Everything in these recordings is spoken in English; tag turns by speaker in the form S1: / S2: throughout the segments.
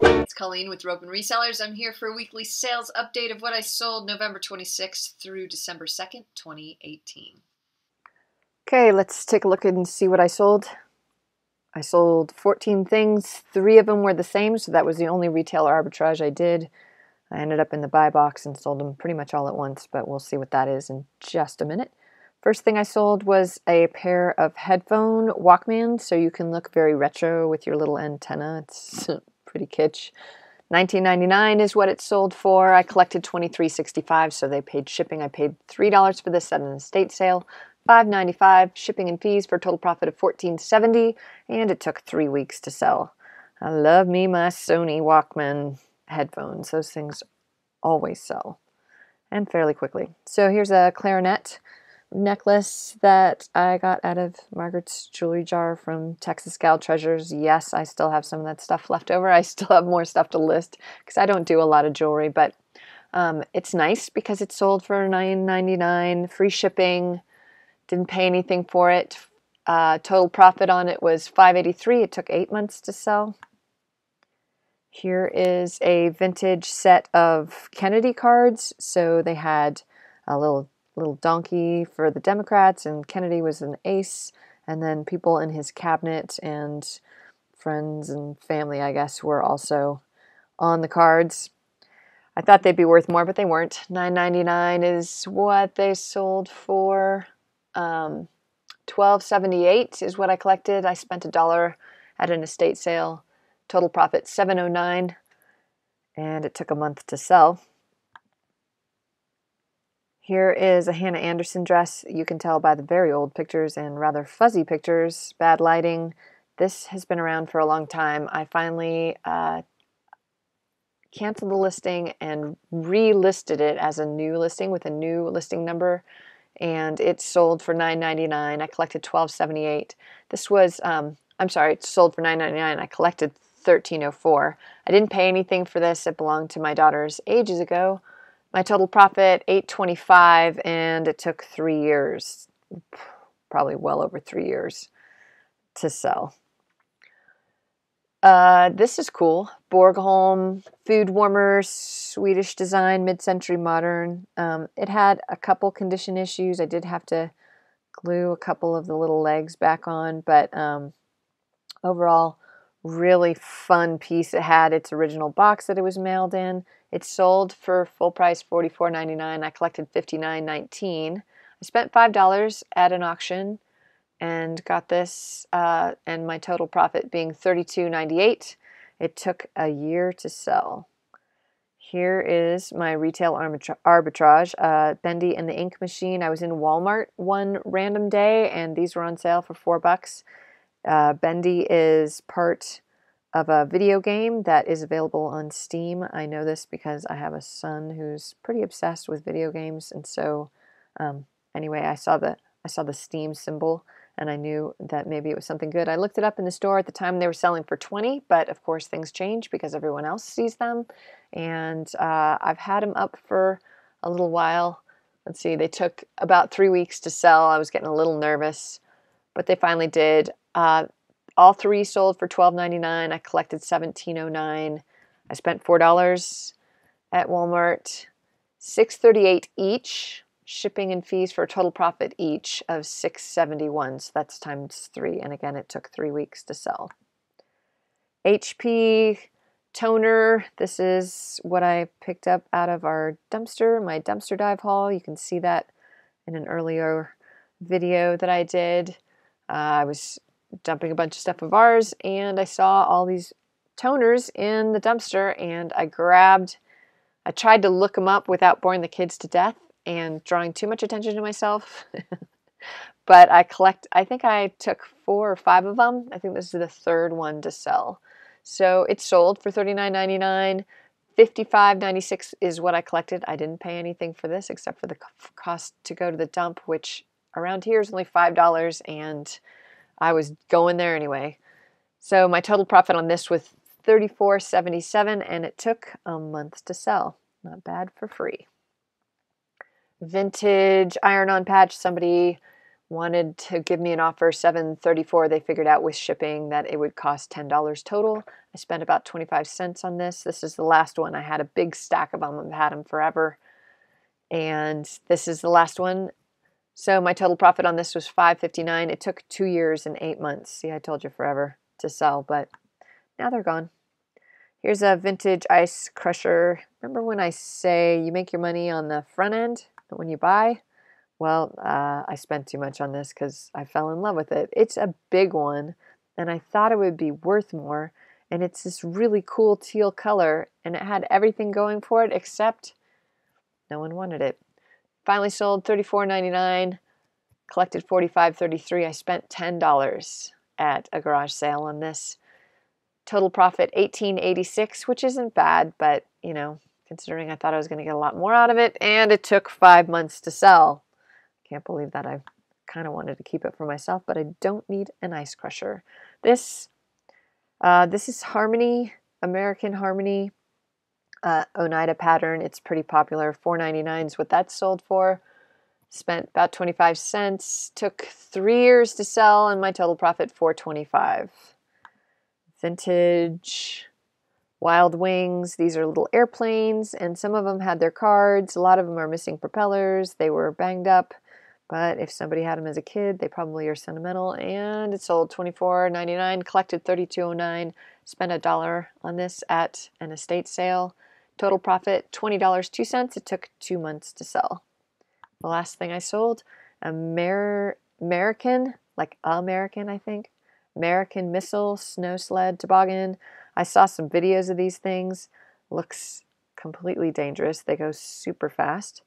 S1: It's Colleen with Rope and Resellers. I'm here for a weekly sales update of what I sold November 26th through December 2nd, 2018.
S2: Okay, let's take a look and see what I sold. I sold 14 things. 3 of them were the same, so that was the only retail arbitrage I did. I ended up in the buy box and sold them pretty much all at once, but we'll see what that is in just a minute. First thing I sold was a pair of headphone Walkmans, so you can look very retro with your little antenna. It's pretty kitsch. $19.99 is what it sold for. I collected $23.65, so they paid shipping. I paid $3 for this at an estate sale, $5.95 shipping and fees for a total profit of $14.70, and it took 3 weeks to sell. I love me my Sony Walkman headphones. Those things always sell, and fairly quickly. So here's a clarinet necklace that I got out of Margaret's jewelry jar from Texas Gal Treasures. Yes, I still have some of that stuff left over. I still have more stuff to list because I don't do a lot of jewelry, but it's nice because it sold for $9.99, free shipping, didn't pay anything for it. Total profit on it was $5.83. It took 8 months to sell. Here is a vintage set of Kennedy cards. So they had a little donkey for the Democrats, and Kennedy was an ace, and then people in his cabinet and friends and family, I guess, were also on the cards. I thought they'd be worth more, but they weren't. $9.99 is what they sold for. $12.78 is what I collected. I spent $1 at an estate sale. Total profit $7.09, and it took a month to sell. Here is a Hannah Anderson dress. You can tell by the very old pictures and rather fuzzy pictures, bad lighting. This has been around for a long time. I finally canceled the listing and relisted it as a new listing with a new listing number, and it sold for $9.99. I collected $12.78. This was, it sold for $9.99. I collected $13.04. I didn't pay anything for this. It belonged to my daughters ages ago. My total profit, $8.25, and it took 3 years, probably well over 3 years, to sell. This is cool. Borgholm food warmer, Swedish design, mid-century modern. It had a couple condition issues. I did have to glue a couple of the little legs back on, but overall, really fun piece. It had its original box that it was mailed in. It sold for full price $44.99. I collected $59.19. I spent $5 at an auction and got this, and my total profit being $32.98. It took a year to sell. Here is my retail arbitrage. Bendy and the Ink Machine. I was in Walmart one random day, and these were on sale for $4. Bendy is part of a video game that is available on Steam. I know this because I have a son who's pretty obsessed with video games, and so anyway, I saw the Steam symbol, and I knew that maybe it was something good. I looked it up in the store at the time. They were selling for $20, but of course things change because everyone else sees them, and I've had them up for a little while. Let's see, they took about 3 weeks to sell. I was getting a little nervous, but they finally did. All 3 sold for $12.99. I collected $17.09. I spent $4 at Walmart, $6.38 each, shipping and fees for a total profit each of $6.71. So that's times 3. And again, it took 3 weeks to sell. HP toner. This is what I picked up out of our dumpster, my dumpster dive haul. You can see that in an earlier video that I did. I was dumping a bunch of stuff of ours, and I saw all these toners in the dumpster, and I tried to look them up without boring the kids to death and drawing too much attention to myself. But I think I took 4 or 5 of them. I think this is the 3rd one to sell. So it sold for $39.99. $55.96 is what I collected. I didn't pay anything for this except for the cost to go to the dump, which around here is only $5, and I was going there anyway. So my total profit on this was $34.77, and it took a month to sell. Not bad for free. Vintage iron-on patch. Somebody wanted to give me an offer, $7.34. They figured out with shipping that it would cost $10 total. I spent about 25 cents on this. This is the last one. I had a big stack of them. I've had them forever. And this is the last one. So my total profit on this was $5.59. It took 2 years and 8 months. See, I told you forever to sell, but now they're gone. Here's a vintage ice crusher. Remember when I say you make your money on the front end when you buy? Well, I spent too much on this because I fell in love with it. It's a big one, and I thought it would be worth more. And it's this really cool teal color, and it had everything going for it except no one wanted it. Finally sold $34.99, collected $45.33. I spent $10 at a garage sale on this. Total profit $18.86, which isn't bad, but you know, considering I thought I was going to get a lot more out of it, and it took 5 months to sell. Can't believe that. I kind of wanted to keep it for myself, but I don't need an ice crusher. This is Harmony, American Harmony Oneida pattern. It's pretty popular. $4.99 is what that's sold for. Spent about 25 cents. Took 3 years to sell, and my total profit $4.25. Vintage Wild Wings. These are little airplanes, and some of them had their cards. A lot of them are missing propellers. They were banged up. But if somebody had them as a kid, they probably are sentimental. And it sold $24.99, collected $32.09, spent $1 on this at an estate sale. Total profit $20.02. It took 2 months to sell. The last thing I sold, American, like American, I think. American Missile Snow Sled Toboggan. I saw some videos of these things. Looks completely dangerous. They go super fast.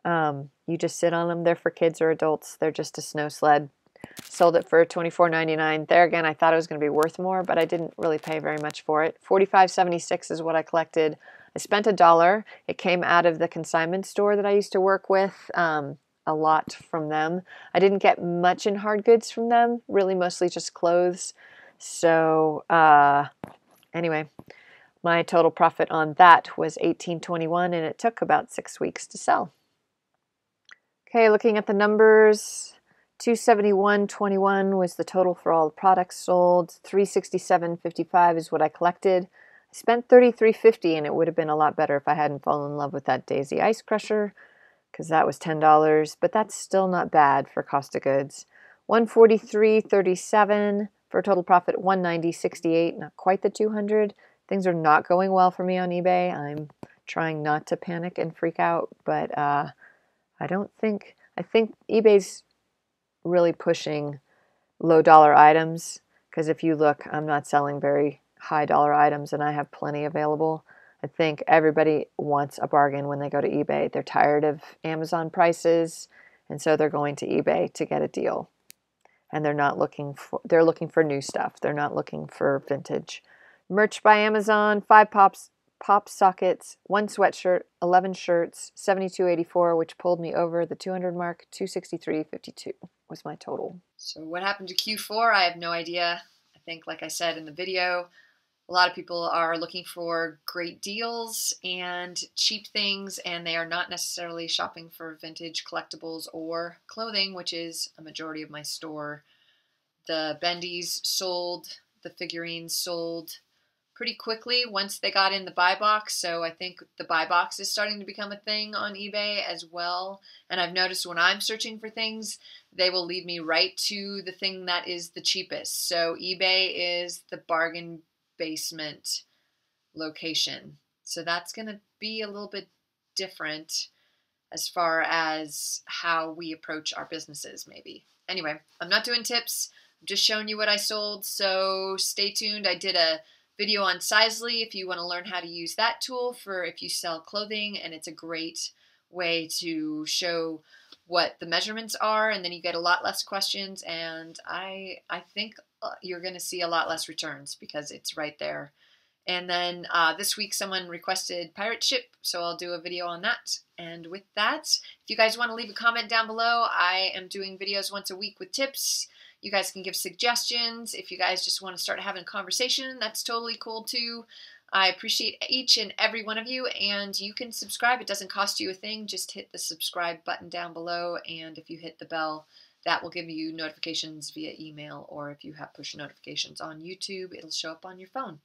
S2: You just sit on them. They're for kids or adults. They're just a snow sled. Sold it for $24.99. There again, I thought it was going to be worth more, but I didn't really pay very much for it. $45.76 is what I collected. I spent $1. It came out of the consignment store that I used to work with. A lot from them. I didn't get much in hard goods from them. Really, mostly just clothes. So anyway, my total profit on that was $18.21, and it took about 6 weeks to sell. Okay, looking at the numbers, $271.21 was the total for all the products sold. $367.55 is what I collected. I spent $33.50, and it would have been a lot better if I hadn't fallen in love with that Daisy Ice Crusher, because that was $10, but that's still not bad for cost of goods. $143.37 for a total profit, $190.68, not quite the 200. Things are not going well for me on eBay. I'm trying not to panic and freak out, but I think eBay's really pushing low dollar items, because if you look, I'm not selling very high dollar items and I have plenty available. I think everybody wants a bargain when they go to eBay. They're tired of Amazon prices, and so they're going to eBay to get a deal. And they're looking for new stuff. They're not looking for vintage. Merch by Amazon, 5 pop sockets, 1 sweatshirt, 11 shirts, $72.84, which pulled me over the 200 mark. $263.52 was my total.
S1: So what happened to Q4? I have no idea. I think, like I said in the video, a lot of people are looking for great deals and cheap things, and they are not necessarily shopping for vintage collectibles or clothing, which is a majority of my store. The bendies sold, the figurines sold pretty quickly once they got in the buy box, so I think the buy box is starting to become a thing on eBay as well. And I've noticed when I'm searching for things, they will lead me right to the thing that is the cheapest. So eBay is the bargain basement location. So that's going to be a little bit different as far as how we approach our businesses, maybe. Anyway, I'm not doing tips. I'm just showing you what I sold, so stay tuned. I did a video on Sizely if you want to learn how to use that tool for if you sell clothing, and it's a great way to show what the measurements are, and then you get a lot less questions, and I think you're going to see a lot less returns because it's right there. And then this week someone requested pirate ship, so I'll do a video on that. And with that, if you guys want to leave a comment down below, I am doing videos once a week with tips. You guys can give suggestions. If you guys just want to start having a conversation, that's totally cool too. I appreciate each and every one of you, and you can subscribe. It doesn't cost you a thing. Just hit the subscribe button down below, and if you hit the bell, that will give you notifications via email, or if you have push notifications on YouTube, it'll show up on your phone.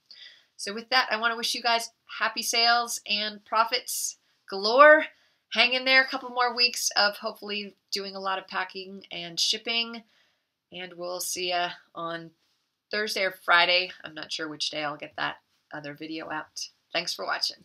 S1: So with that, I want to wish you guys happy sales and profits galore. Hang in there a couple more weeks of hopefully doing a lot of packing and shipping, and we'll see you on Thursday or Friday. I'm not sure which day I'll get that other video out. Thanks for watching.